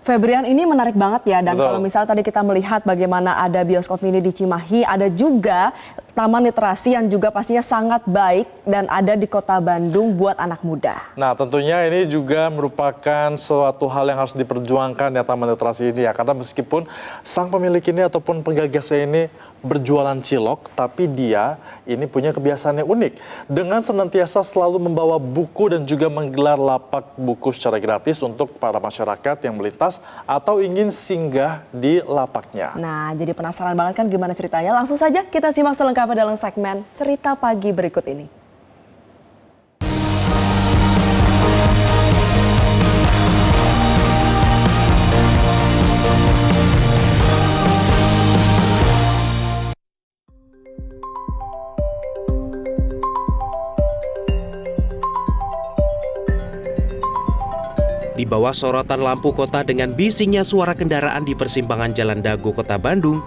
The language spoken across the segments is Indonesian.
Febrian, ini menarik banget ya, dan Betul. kalau misal tadi kita melihat bagaimana ada bioskop mini di Cimahi, ada juga taman literasi yang juga pastinya sangat baik dan ada di kota Bandung buat anak muda. Nah, tentunya ini juga merupakan suatu hal yang harus diperjuangkan ya taman literasi ini ya, karena meskipun sang pemilik ini ataupun penggagasnya ini berjualan cilok, tapi dia ini punya kebiasaan yang unik dengan senantiasa selalu membawa buku dan juga menggelar lapak buku secara gratis untuk para masyarakat yang melintas atau ingin singgah di lapaknya. Nah, jadi penasaran banget kan gimana ceritanya? Langsung saja kita simak selengkapnya dalam segmen Cerita Pagi berikut ini. Di bawah sorotan lampu kota dengan bisingnya suara kendaraan di persimpangan Jalan Dago, Kota Bandung,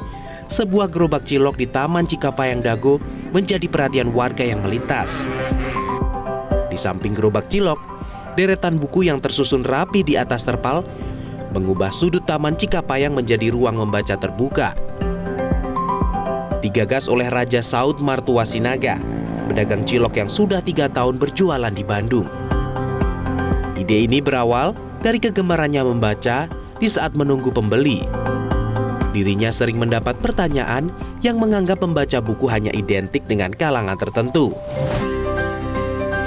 sebuah gerobak cilok di Taman Cikapayang Dago menjadi perhatian warga yang melintas. Di samping gerobak cilok, deretan buku yang tersusun rapi di atas terpal mengubah sudut Taman Cikapayang menjadi ruang membaca terbuka. Digagas oleh Raja Saud Martua Sinaga, pedagang cilok yang sudah 3 tahun berjualan di Bandung. Ide ini berawal dari kegemarannya membaca di saat menunggu pembeli. Dirinya sering mendapat pertanyaan yang menganggap membaca buku hanya identik dengan kalangan tertentu.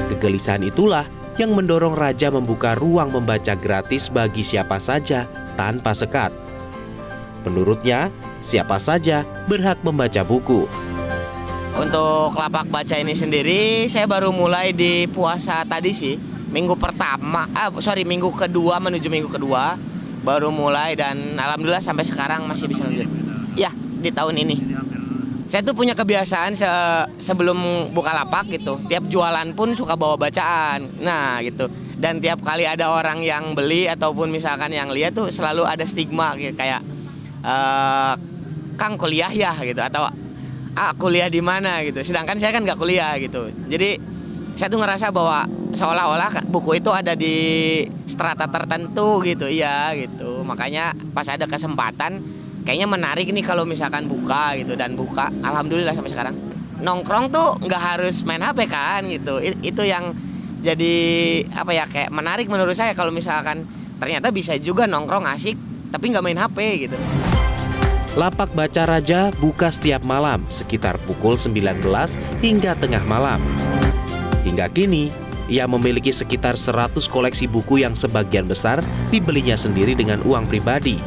Kegelisahan itulah yang mendorong Raja membuka ruang membaca gratis bagi siapa saja tanpa sekat. Menurutnya, siapa saja berhak membaca buku. Untuk lapak baca ini sendiri, saya baru mulai di puasa tadi sih. Minggu kedua menuju minggu kedua baru mulai, dan alhamdulillah sampai sekarang masih bisa lanjut. Ya, di tahun ini. Saya tuh punya kebiasaan sebelum buka lapak gitu, tiap jualan pun suka bawa bacaan. Nah, gitu. Dan tiap kali ada orang yang beli ataupun misalkan yang lihat tuh selalu ada stigma gitu, kayak Kang kuliah ya gitu, atau kuliah di mana gitu. Sedangkan saya kan nggak kuliah gitu. Jadi saya tuh ngerasa bahwa seolah-olah buku itu ada di strata tertentu gitu, iya gitu. Makanya pas ada kesempatan, kayaknya menarik nih kalau misalkan buka gitu, dan buka. Alhamdulillah sampai sekarang. Nongkrong tuh nggak harus main HP kan gitu. Itu yang jadi kayak menarik menurut saya, kalau misalkan ternyata bisa juga nongkrong asik tapi nggak main HP gitu. Lapak Baca Raja buka setiap malam sekitar pukul 19 hingga tengah malam. Hingga kini, ia memiliki sekitar 100 koleksi buku yang sebagian besar dibelinya sendiri dengan uang pribadi.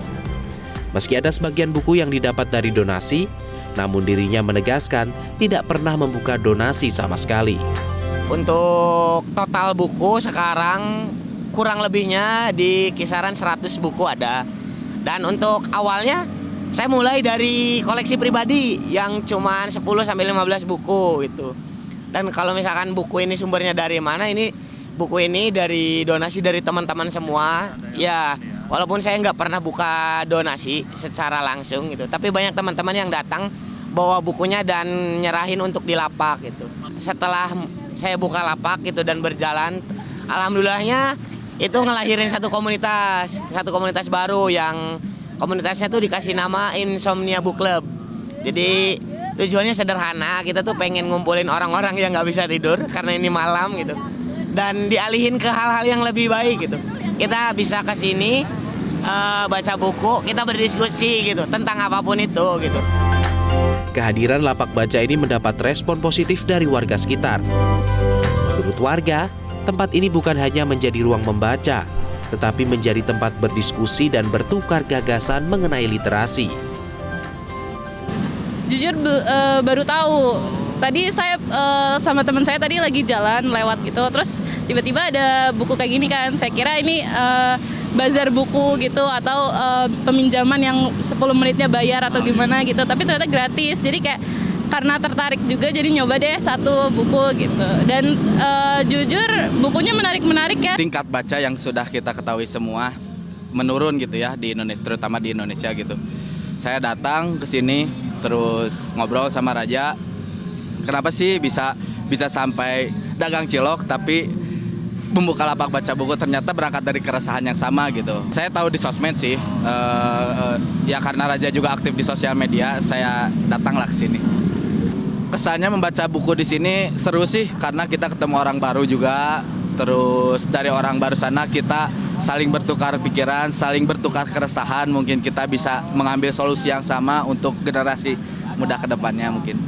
Meski ada sebagian buku yang didapat dari donasi, namun dirinya menegaskan tidak pernah membuka donasi sama sekali. Untuk total buku sekarang kurang lebihnya di kisaran 100 buku ada. Dan untuk awalnya saya mulai dari koleksi pribadi yang cuma 10-15 buku gitu. Dan kalau misalkan buku ini sumbernya dari mana, ini buku ini dari donasi dari teman-teman semua. Ya, walaupun saya nggak pernah buka donasi secara langsung gitu, tapi banyak teman-teman yang datang bawa bukunya dan nyerahin untuk di lapak gitu. Setelah saya buka lapak gitu dan berjalan, alhamdulillahnya itu ngelahirin satu komunitas baru yang komunitasnya tuh dikasih nama Insomnia Book Club. Jadi tujuannya sederhana, kita tuh pengen ngumpulin orang-orang yang nggak bisa tidur karena ini malam gitu, dan dialihin ke hal-hal yang lebih baik gitu. Kita bisa ke sini baca buku, kita berdiskusi gitu tentang apapun itu gitu. Kehadiran lapak baca ini mendapat respon positif dari warga sekitar. Menurut warga, tempat ini bukan hanya menjadi ruang membaca, tetapi menjadi tempat berdiskusi dan bertukar gagasan mengenai literasi. Jujur baru tahu. Tadi saya sama teman saya tadi lagi jalan lewat gitu, terus tiba-tiba ada buku kayak gini kan. Saya kira ini bazar buku gitu, atau peminjaman yang 10 menitnya bayar atau gimana gitu. Tapi ternyata gratis. Jadi kayak karena tertarik juga, jadi nyoba deh satu buku gitu. Dan jujur bukunya menarik-menarik ya. Tingkat baca yang sudah kita ketahui semua menurun gitu ya di Indonesia, terutama di Indonesia gitu. Saya datang ke sini terus ngobrol sama Raja, kenapa sih bisa sampai dagang cilok tapi membuka lapak baca buku ternyata berangkat dari keresahan yang sama gitu. Saya tahu di sosmed sih, ya karena Raja juga aktif di sosial media, saya datanglah ke sini. Kesannya membaca buku di sini seru sih karena kita ketemu orang baru juga. Terus dari orang baru sana kita saling bertukar pikiran, saling bertukar keresahan. Mungkin kita bisa mengambil solusi yang sama untuk generasi muda ke depannya mungkin.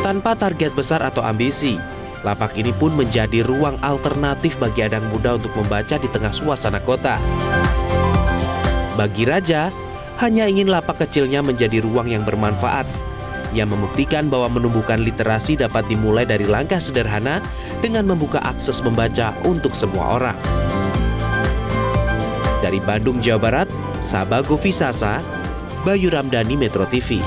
Tanpa target besar atau ambisi, lapak ini pun menjadi ruang alternatif bagi anak muda untuk membaca di tengah suasana kota. Bagi Raja, hanya ingin lapak kecilnya menjadi ruang yang bermanfaat. Ia membuktikan bahwa menumbuhkan literasi dapat dimulai dari langkah sederhana dengan membuka akses membaca untuk semua orang. Dari Bandung, Jawa Barat, Sabah Govisasa, Bayu Ramdhani, Metro TV.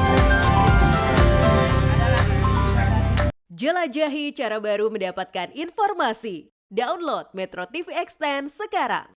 Jelajahi cara baru mendapatkan informasi. Download Metro TV Extend sekarang.